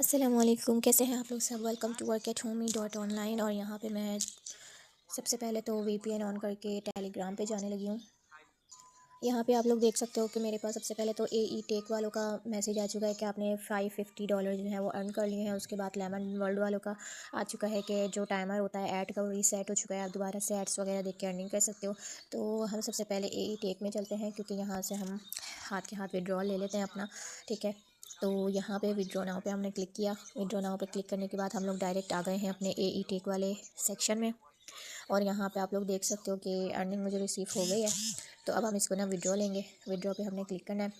अस्सलामुअलैकुम, कैसे हैं आप लोग सब। Welcome to work at homie dot online. और यहाँ पे मैं सबसे पहले तो वीपीएन ऑन करके टेलीग्राम पे जाने लगी हूँ। यहाँ पे आप लोग देख सकते हो कि मेरे पास सबसे पहले तो एई टेक वालों का मैसेज आ चुका है कि आपने $550 जो है वो अर्न कर लिए हैं। उसके बाद लेमन वर्ल्ड वालों का आ चुका है कि जो टाइमर होता है ऐड का वो रीसेट हो चुका है, आप दोबारा से एड्स वगैरह देख के अर्निंग कर सकते हो। तो हम सबसे पहले एई टेक में चलते हैं, क्योंकि यहाँ से हम हाथ के हाथ विड्रॉल ले लेते हैं अपना। ठीक है, तो यहाँ पे विड्रॉ नाउ पे हमने क्लिक किया। विड्रॉ नाउ पे क्लिक करने के बाद हम लोग डायरेक्ट आ गए हैं अपने एई टेक वाले सेक्शन में। और यहाँ पे आप लोग देख सकते हो कि अर्निंग मुझे रिसीव हो गई है। तो अब हम इसको ना विड्रॉ लेंगे। विड्रॉ पे हमने क्लिक करना है।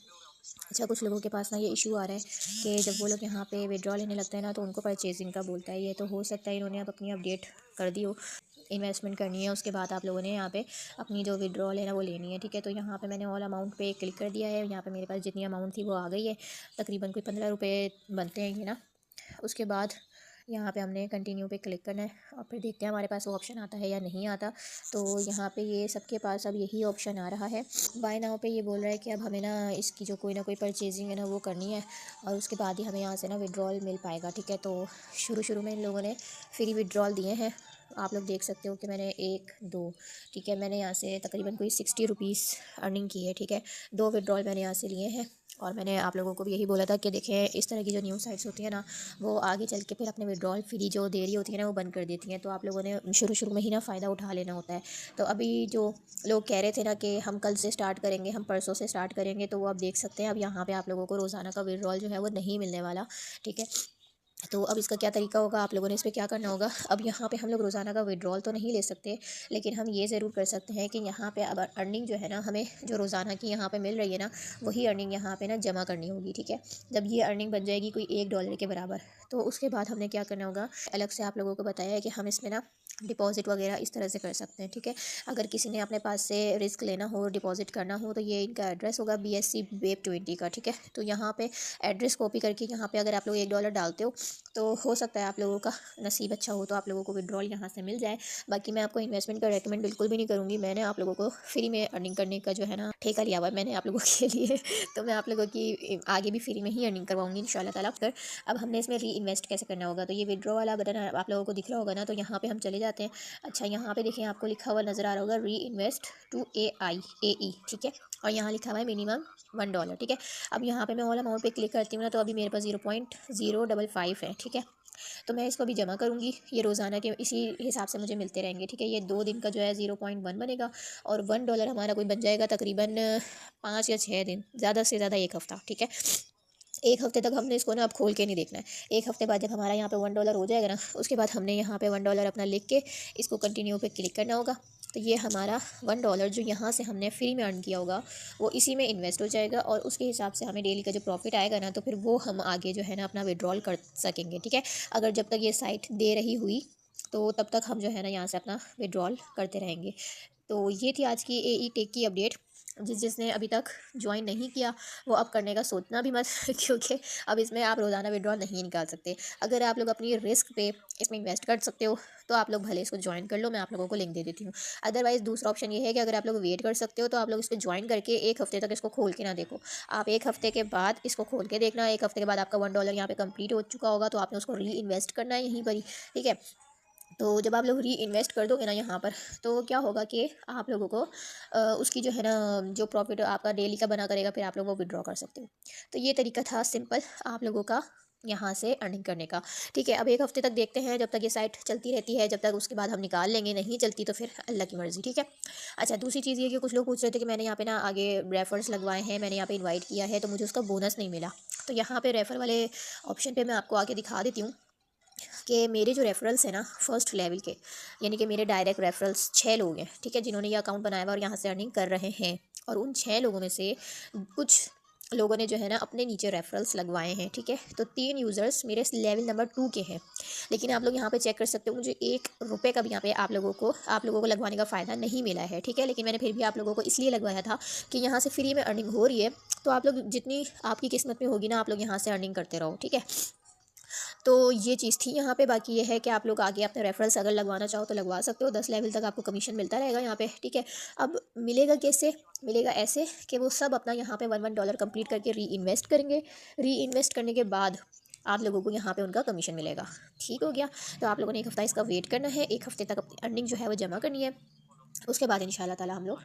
अच्छा, कुछ लोगों के पास ना ये इशू आ रहा है कि जब वो लोग यहाँ पे विड्रॉ लेने लगते हैं ना तो उनको परचेजिंग का बोलता है। ये तो हो सकता है इन्होंने अब अपनी अपडेट कर दी हो, इन्वेस्टमेंट करनी है, उसके बाद आप लोगों ने यहाँ पे अपनी जो विड्रॉल है ना वो लेनी है। ठीक है, तो यहाँ पे मैंने ऑल अमाउंट पे क्लिक कर दिया है। यहाँ पे मेरे पास जितनी अमाउंट थी वो आ गई है। तकरीबन कोई 15 रुपये बनते हैं ये ना। उसके बाद यहाँ पे हमने कंटिन्यू पे क्लिक करना है और फिर देखते हैं हमारे पास वो ऑप्शन आता है या नहीं आता। तो यहाँ पे ये सबके पास अब यही ऑप्शन आ रहा है। बाय नाउ पे ये बोल रहा है कि अब हमें ना इसकी जो कोई ना कोई परचेजिंग है ना वो करनी है, और उसके बाद ही हमें यहाँ से ना विड्रॉल मिल पाएगा। ठीक है, तो शुरू में इन लोगों ने फ्री विड्रॉल दिए हैं। आप लोग देख सकते हो कि मैंने 1 2, ठीक है, मैंने यहाँ से तकरीबन कोई 60 रुपीज़ अर्निंग की है। ठीक है, 2 विड्रॉल मैंने यहाँ से लिए हैं। और मैंने आप लोगों को भी यही बोला था कि देखें, इस तरह की जो न्यूज़ साइट्स होती है ना वो आगे चल के फिर अपने विड्रॉल फ्री जो दे रही होती है ना वो बंद कर देती हैं। तो आप लोगों ने शुरू में ही ना फ़ायदा उठा लेना होता है। तो अभी जो लोग कह रहे थे ना कि हम कल से स्टार्ट करेंगे, हम परसों से स्टार्ट करेंगे, तो वो आप देख सकते हैं अब यहाँ पे आप लोगों को रोज़ाना का विड्रॉल जो है वो नहीं मिलने वाला। ठीक है, तो अब इसका क्या तरीका होगा, आप लोगों ने इस पे क्या करना होगा। अब यहाँ पे हम लोग रोज़ाना का विड्रॉल तो नहीं ले सकते, लेकिन हम ये ज़रूर कर सकते हैं कि यहाँ पे अब अर्निंग जो है ना हमें जो रोज़ाना की यहाँ पे मिल रही है ना वही अर्निंग यहाँ पे ना जमा करनी होगी। ठीक है, जब ये अर्निंग बन जाएगी कोई $1 के बराबर, तो उसके बाद हमने क्या करना होगा, अलग से आप लोगों को बताया है कि हम इसमें ना डिपॉजिट वगैरह इस तरह से कर सकते हैं। ठीक है, अगर किसी ने अपने पास से रिस्क लेना हो, डिपॉजिट करना हो, तो ये इनका एड्रेस होगा BSC वेब 20 का। ठीक है, तो यहाँ पे एड्रेस कॉपी करके यहाँ पे अगर आप लोग $1 डालते हो तो हो सकता है आप लोगों का नसीब अच्छा हो तो आप लोगों को विड्रॉल यहाँ से मिल जाए। बाकी मैं आपको इन्वेस्टमेंट का रेकमेंड बिल्कुल भी नहीं करूँगी। मैंने आप लोगों को फ्री में अर्निंग करने का जो है ना ठेका लिया हुआ है मैंने आप लोगों के लिए। तो मैं आप लोगों की आगे भी फ्री में ही अर्निंग करवाऊंगी इंशाल्लाह ताला। कर अब हमने इसमें री इन्वेस्ट कैसे करना होगा, तो ये विड्रॉ वाला बटन आप लोगों को दिख रहा होगा ना, तो यहाँ पे हम चले जाते हैं। अच्छा, यहाँ पे देखिए आपको लिखा हुआ नज़र आ रहा होगा री इन्वेस्ट टू AE। ठीक है, और यहाँ लिखा हुआ है मिनिमम $1। ठीक है, अब यहाँ पे मैं ऑल अमाउंट पे क्लिक करती हूँ ना, तो अभी मेरे पास 0.055 है। ठीक है, तो मैं इसको भी जमा करूँगी। ये रोज़ाना के इसी हिसाब से मुझे मिलते रहेंगे। ठीक है, ये 2 दिन का जो है 0.1 बनेगा, और $1 हमारा कोई बन जाएगा तकरीबन 5 या 6 दिन, ज़्यादा से ज़्यादा 1 हफ़्ता। ठीक है, 1 हफ़्ते तक हमने इसको ना अब खोल के नहीं देखना है। 1 हफ़्ते बाद जब हमारा यहाँ पे $1 हो जाएगा ना, उसके बाद हमने यहाँ पे $1 अपना लिख के इसको कंटिन्यू पे क्लिक करना होगा। तो ये हमारा $1 जो यहाँ से हमने फ्री में अर्न किया होगा वो इसी में इन्वेस्ट हो जाएगा, और उसके हिसाब से हमें डेली का जो प्रॉफिट आएगा ना तो फिर वो हम आगे जो है ना अपना विड्रॉल कर सकेंगे। ठीक है, अगर जब तक ये साइट दे रही हुई तो तब तक हम जो है ना यहाँ से अपना विड्रॉल करते रहेंगे। तो ये थी आज की एई टेक की अपडेट। जिसने अभी तक ज्वाइन नहीं किया वो अब करने का सोचना भी मत क्योंकि अब इसमें आप रोज़ाना विड्रॉल नहीं निकाल सकते। अगर आप लोग अपनी रिस्क पे इसमें इन्वेस्ट कर सकते हो तो आप लोग भले इसको ज्वाइन कर लो, मैं आप लोगों को लिंक दे देती हूँ। अदरवाइज़ दूसरा ऑप्शन ये है कि अगर आप लोग वेट कर सकते हो तो आप लोग इसको ज्वाइन करके 1 हफ़्ते तक इसको खोल के ना देखो। आप 1 हफ़्ते के बाद इसको खोल के देखना। 1 हफ़्ते के बाद आपका $1 यहाँ पे कंप्लीट हो चुका होगा, तो आपने उसको री इन्वेस्ट करना है यहीं पर ही। ठीक है, तो जब आप लोग री इन्वेस्ट कर दोगे ना यहाँ पर, तो क्या होगा कि आप लोगों को उसकी जो है ना जो प्रॉफिट आपका डेली का बना करेगा, फिर आप लोग वो विड्रॉ कर सकते हो। तो ये तरीका था सिंपल आप लोगों का यहाँ से अर्निंग करने का। ठीक है, अब 1 हफ़्ते तक देखते हैं जब तक ये साइट चलती रहती है, जब तक उसके बाद हम निकाल लेंगे, नहीं चलती तो फिर अल्लाह की मर्ज़ी। ठीक है, अच्छा, दूसरी चीज़ ये कि कुछ लोग पूछ रहे थे कि मैंने यहाँ पे ना आगे रेफर्स लगवाए हैं, मैंने यहाँ पे इन्वाइट किया है तो मुझे उसका बोनस नहीं मिला। तो यहाँ पे रेफ़र वाले ऑप्शन पे मैं आपको आके दिखा देती हूँ कि मेरे जो रेफरल्स हैं ना फर्स्ट लेवल के, यानी कि मेरे डायरेक्ट रेफरल्स 6 लोग हैं। ठीक है, जिन्होंने ये अकाउंट बनाया हुआ और यहाँ से अर्निंग कर रहे हैं, और उन 6 लोगों में से कुछ लोगों ने जो है ना अपने नीचे रेफरल्स लगवाए हैं। ठीक है, तो 3 यूज़र्स मेरे लेवल नंबर 2 के हैं। लेकिन आप लोग यहाँ पे चेक कर सकते हो, मुझे $1 का भी यहाँ पे आप लोगों को लगवाने का फ़ायदा नहीं मिला है। ठीक है, लेकिन मैंने फिर भी आप लोगों को इसलिए लगवाया था कि यहाँ से फ्री में अर्निंग हो रही है, तो आप लोग जितनी आपकी किस्मत में होगी ना आप लोग यहाँ से अर्निंग करते रहो। ठीक है, तो ये चीज़ थी यहाँ पे। बाकी ये है कि आप लोग आगे अपने रेफरल्स अगर लगवाना चाहो तो लगवा सकते हो। 10 लेवल तक आपको कमीशन मिलता रहेगा यहाँ पे। ठीक है, अब मिलेगा कैसे, मिलेगा ऐसे कि वो सब अपना यहाँ पे $1 कंप्लीट करके री इन्वेस्ट करेंगे। री इन्वेस्ट करने के बाद आप लोगों को यहाँ पे उनका कमीशन मिलेगा। ठीक हो गया। तो आप लोगों ने 1 हफ़्ता इसका वेट करना है, 1 हफ़्ते तक अपनी अर्निंग जो है वो जमा करनी है। उसके बाद इंशाल्लाह ताला हम लोग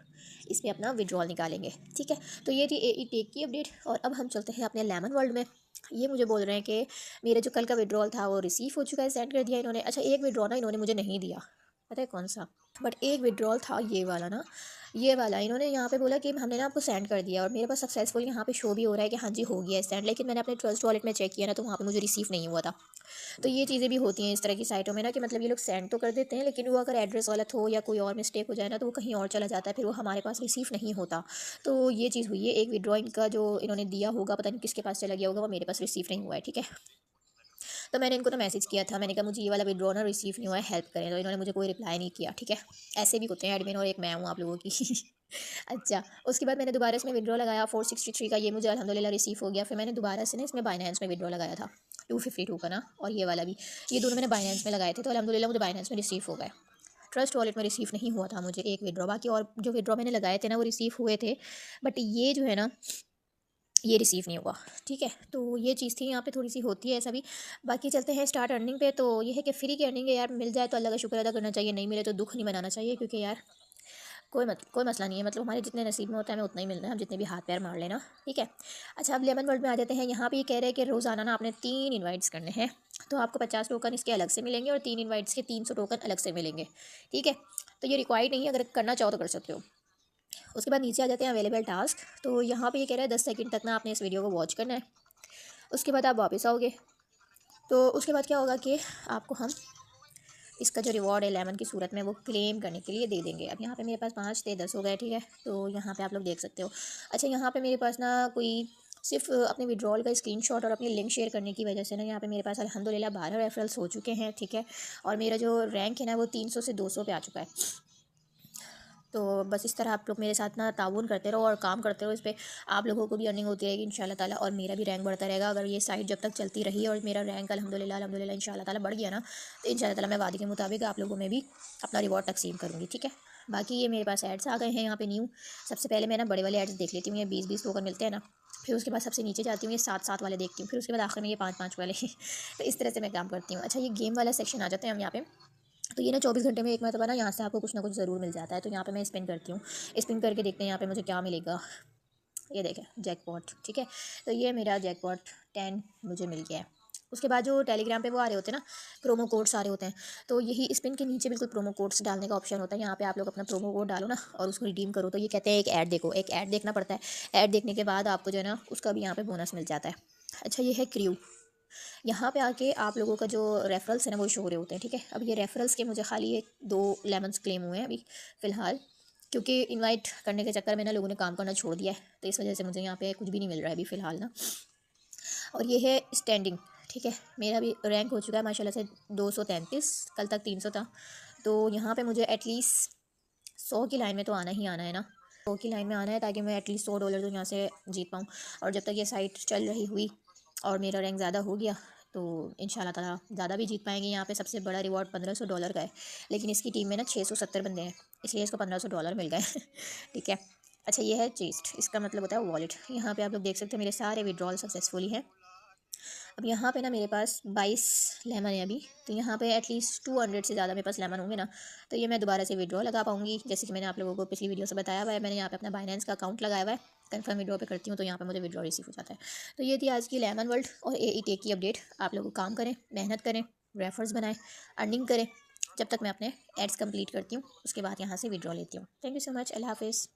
इसमें अपना विड्रॉल निकालेंगे। ठीक है, तो ये थी AE टेक की अपडेट। और अब हम चलते हैं अपने लेमन वर्ल्ड में। ये मुझे बोल रहे हैं कि मेरा जो कल का विड्रॉल था वो रिसीव हो चुका है, सेंड कर दिया इन्होंने। अच्छा, एक विड्रॉल ना इन्होंने मुझे नहीं दिया, पता है कौन सा, बट एक विड्रॉल था ये वाला ना, ये वाला इन्होंने यहाँ पे बोला कि हमने ना आपको सेंड कर दिया, और मेरे पास सक्सेसफुल यहाँ पे शो भी हो रहा है कि हाँ जी हो गया है सेंड, लेकिन मैंने अपने ट्रस्ट वॉलेट में चेक किया ना तो वहाँ पे मुझे रिसीव नहीं हुआ था। तो ये चीज़ें भी होती हैं इस तरह की साइटों में ना, कि मतलब ये लोग सेंड तो कर देते हैं, लेकिन वो अगर एड्रेस गलत हो या कोई और मिस्टेक हो जाए ना तो वो कहीं और चला जाता है, फिर वो हमारे पास रिसीव नहीं होता। तो ये चीज़ हुई है। एक विड्रॉइंग का जो इन्होंने दिया होगा, पता नहीं किसके पास चला गया होगा, वो मेरे पास रिसीव नहीं हुआ है। ठीक है, तो मैंने इनको तो मैसेज किया था, मैंने कहा मुझे ये वाला विड्रॉ ना रिसीव नहीं हुआ है, हेल्प करें, तो इन्होंने मुझे कोई रिप्लाई नहीं किया। ठीक है, ऐसे भी होते हैं एडमिन, और एक मैं हूँ आप लोगों की। अच्छा, उसके बाद मैंने दोबारा इसमें विड्रॉ लगाया 463 का, ये मुझे अल्हम्दुलिल्लाह रिसीव हो गया। फिर मैंने दोबारा से ना इसमें बाइनेंस में विड्रॉ लगाया था 252 का ना, और ये वाला भी, ये दोनों मैंने बाइनेंस में लगाए थे, तो अल्हम्दुलिल्लाह मुझे बाइनेंस में रिसीव हो गए। ट्रस्ट वॉलेट में रिसीव नहीं हुआ था मुझे एक विड्रॉ, बाकी और जो विड्रॉ मैंने लगाए थे ना वो रिसीव हुए थे, बट ये जो है ना ये रिसीव नहीं हुआ। ठीक है, तो ये चीज़ थी, यहाँ पे थोड़ी सी होती है ऐसा भी। बाकी चलते हैं स्टार्ट अर्निंग पे। तो ये है कि फ्री की अर्निंग है यार, मिल जाए तो अल्लाह का शुक्र अदा करना चाहिए, नहीं मिले तो दुख नहीं मनाना चाहिए, क्योंकि यार कोई मसला नहीं है, मतलब हमारे जितने नसीब में होता है हमें उतना ही मिलना है, हम जितने भी हाथ पैर मार लेना। ठीक है, अच्छा अब लेमन वर्ल्ड में आ जाते हैं। यहाँ पे ये कह रहे हैं कि रोज़ाना ना आपने 3 इन्वाइट्स करने हैं, तो आपको 50 टोकन इसके अलग से मिलेंगे, और 3 इन्वाइट्स के 300 टोकन अलग से मिलेंगे। ठीक है, तो ये रिक्वायर्ड नहीं है, अगर करना चाहो तो कर सकते हो। उसके बाद नीचे आ जाते हैं अवेलेबल टास्क। तो यहाँ पे ये कह रहा है 10 सेकंड तक ना आपने इस वीडियो को वॉच करना है, उसके बाद आप वापस आओगे। तो उसके बाद क्या होगा कि आपको हम इसका जो रिवॉर्ड है लेमन की सूरत में वो क्लेम करने के लिए दे देंगे। अब यहाँ पे मेरे पास 5 थे, 10 हो गए। ठीक है, तो यहाँ पे आप लोग देख सकते हो। अच्छा, यहाँ पे मेरे पास ना कोई सिर्फ अपने विड्रॉल का स्क्रीनशॉट और अपनी लिंक शेयर करने की वजह से ना यहाँ पे मेरे पास अल्हम्दुलिल्लाह 12 रेफरल्स हो चुके हैं। ठीक है, और मेरा जो रैंक है ना वो 300 से 200 पे आ चुका है। तो बस इस तरह आप लोग मेरे साथ ना ताउन करते रहो और काम करते रहो, इस पर आप लोगों को भी अर्निंग होती रहेगी इंशाल्लाह ताला, और मेरा भी रैंक बढ़ता रहेगा। अगर ये साइट जब तक चलती रही और मेरा रैंक अल्हम्दुलिल्लाह इंशाल्लाह ताला बढ़ गया ना, तो इंशाल्लाह ताला मैं वादे के मुताबिक आप लोगों में भी अपना रिवॉर्ड तकसीम करूँगी। ठीक है, बाकी ये मेरे पास एड्स आ गए हैं यहाँ पे न्यू। सबसे पहले मैं ना बड़े वाले एड्स देख लेती हूँ, ये 20-20 टोकन मिलते हैं ना, फिर उसके बाद सबसे नीचे जाती हूँ, ये 7-7 वाले देखती हूँ, फिर उसके बाद आखिर में ये 5-5 वाले। तो इस तरह से मैं काम करती हूँ। अच्छा, ये गेम वाला सेक्शन आ जाते हैं हम यहाँ पे। तो ये ना 24 घंटे में एक मरतबा ना यहाँ से आपको कुछ ना कुछ ज़रूर मिल जाता है। तो यहाँ पे मैं स्पिन करती हूँ, स्पिन करके देखते हैं यहाँ पे मुझे क्या मिलेगा। ये देखें जैकपॉट। ठीक है, तो ये मेरा जैकपॉट 10 मुझे मिल गया है। उसके बाद जो टेलीग्राम पे वो आ रहे होते हैं ना, प्रोमो कोड्स आ रहे होते हैं, तो यही स्पिन के नीचे बिल्कुल प्रोमो कोड्स डालने का ऑप्शन होता है। यहाँ पे आप लोग अपना प्रोमो कोड डालो ना और उसको रिडीम करो। तो ये कहते हैं एक ऐड देखो, एक ऐड देखना पड़ता है, ऐड देखने के बाद आपको जो है ना उसका भी यहाँ पे बोनस मिल जाता है। अच्छा, ये है क्रू। यहाँ पे आके आप लोगों का जो रेफरल्स है ना वो शो हो रहे होते हैं। ठीक है, अब ये रेफरल्स के मुझे खाली 1-2 लेमन्स क्लेम हुए हैं अभी फ़िलहाल, क्योंकि इनवाइट करने के चक्कर में ना लोगों ने काम करना छोड़ दिया है, तो इस वजह से मुझे यहाँ पे कुछ भी नहीं मिल रहा है अभी फ़िलहाल ना। और ये है स्टैंडिंग। ठीक है, मेरा भी रैंक हो चुका है माशाल्लाह से 233, कल तक 300 था। तो यहाँ पे मुझे एटलीस्ट 100 की लाइन में तो आना ही आना है ना, 100 की लाइन में आना है, ताकि मैं एटलीस्ट $100 तो यहाँ से जीत पाऊँ। और जब तक ये साइट चल रही हुई और मेरा रैंक ज़्यादा हो गया तो इंशाल्लाह ताला ज़्यादा भी जीत पाएंगे। यहाँ पे सबसे बड़ा रिवॉर्ड $1500 का है, लेकिन इसकी टीम में ना 670 बंदे हैं, इसलिए इसको $1500 मिल गए। ठीक है, अच्छा ये है चीस्ट, इसका मतलब होता है वॉलेट। यहाँ पे आप लोग देख सकते हैं मेरे सारे विड्रॉल सक्सेसफुली हैं। अब यहाँ पे ना मेरे पास 22 लेमन है अभी, तो यहाँ पे एटलीस्ट 200 से ज़्यादा मेरे पास लेमन होंगे ना, तो ये मैं दोबारा से विड्रॉ लगा पाऊँगी। जैसे कि मैंने आप लोगों को पिछली वीडियो से बताया हुआ है, मैंने यहाँ पे अपना बाइनेंस का अकाउंट लगाया हुआ है, कन्फर्म विड्रॉ पे करती हूँ तो यहाँ पे मुझे विड्रॉ रिसीव हो जाता है। तो ये थी आज की लेमन वर्ल्ड और AE टेक की अपडेट। आप लोग काम करें, मेहनत करें, रेफर्स बनाएं, अर्निंग करें, जब तक मैं अपने एड्स कंप्लीट करती हूँ उसके बाद यहाँ से विड्रॉ लेती हूँ। थैंक यू सो मच, अल्लाह हाफिज़।